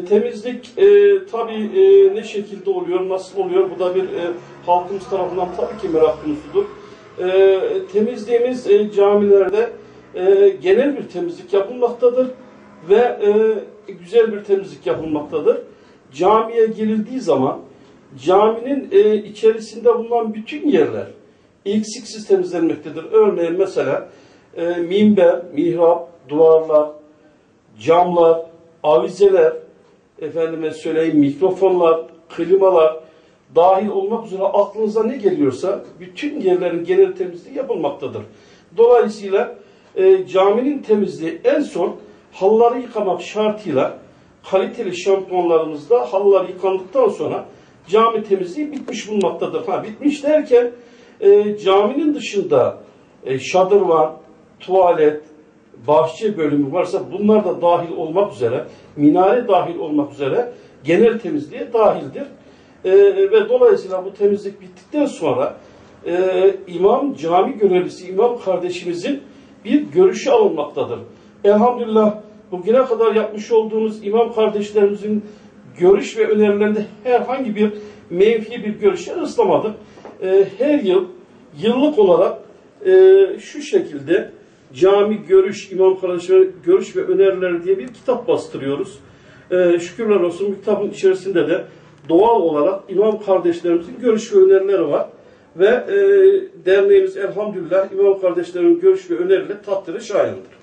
Temizlik tabii ne şekilde oluyor, nasıl oluyor? Bu da bir halkımız tarafından tabii ki merak konusudur. Temizliğimiz camilerde genel bir temizlik yapılmaktadır ve güzel bir temizlik yapılmaktadır. Camiye girildiği zaman caminin içerisinde bulunan bütün yerler eksiksiz temizlenmektedir. Örneğin mesela minber, mihrap, duvarlar, camlar, avizeler, efendime söyleyeyim mikrofonlar, klimalar dahil olmak üzere aklınıza ne geliyorsa bütün yerlerin genel temizliği yapılmaktadır. Dolayısıyla caminin temizliği en son halıları yıkamak şartıyla kaliteli şampuanlarımızda halılar yıkandıktan sonra cami temizliği bitmiş bulunmaktadır. Bitmiş derken caminin dışında şadırvan, tuvalet, bahçe bölümü varsa bunlar da dahil olmak üzere, minare dahil olmak üzere genel temizliğe dahildir. Ve dolayısıyla bu temizlik bittikten sonra imam, cami görevlisi imam kardeşimizin bir görüşü alınmaktadır. Elhamdülillah bugüne kadar yapmış olduğumuz imam kardeşlerimizin görüş ve önerilerinde herhangi bir menfi bir görüşe ıstlamadık. Her yıl, yıllık olarak şu şekilde cami görüş, imam kardeşleri görüş ve önerileri diye bir kitap bastırıyoruz. Şükürler olsun bu kitabın içerisinde de doğal olarak imam kardeşlerimizin görüş ve önerileri var. Ve derneğimiz elhamdülillah imam kardeşlerin görüş ve önerileri takdire şayandır.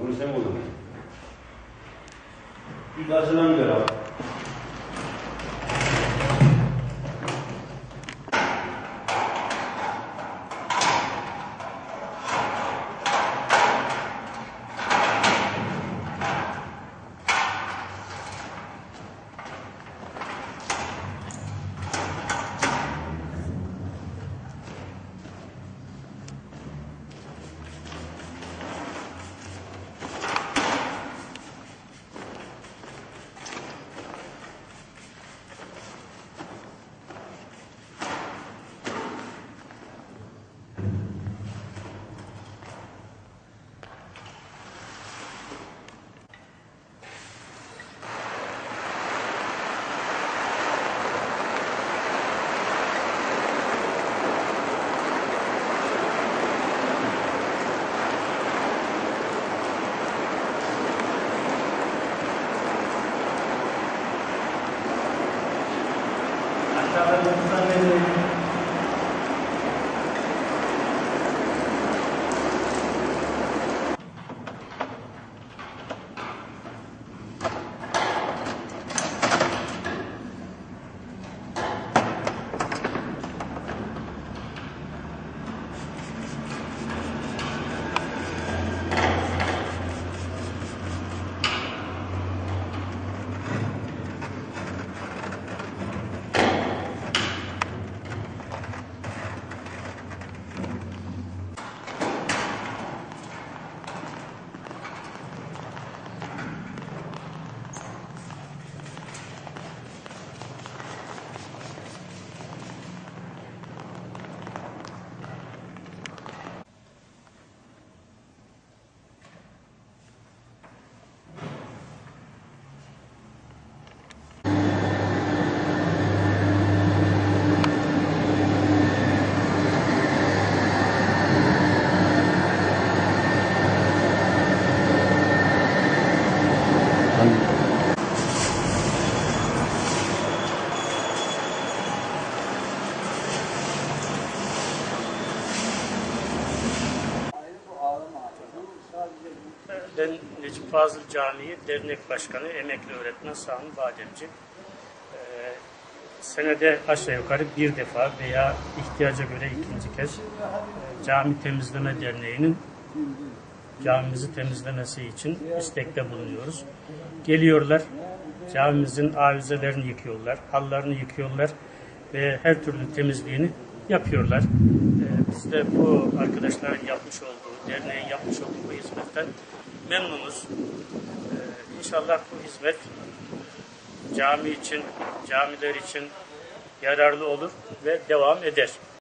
Onu sen buldun. Bir daha selam ver abi. Ben Necip Fazıl Camii Dernek Başkanı, emekli öğretmen Sami Bademci. Senede aşağı yukarı bir defa veya ihtiyaca göre ikinci kez Cami Temizleme Derneği'nin camimizi temizlemesi için istekte bulunuyoruz. Geliyorlar, camimizin avizelerini yıkıyorlar, halılarını yıkıyorlar ve her türlü temizliğini yapıyorlar. Biz de bu arkadaşların yapmış olduğu, derneğin yapmış olduğu bu hizmetten memnunuz. İnşallah bu hizmet cami için, camiler için yararlı olur ve devam eder.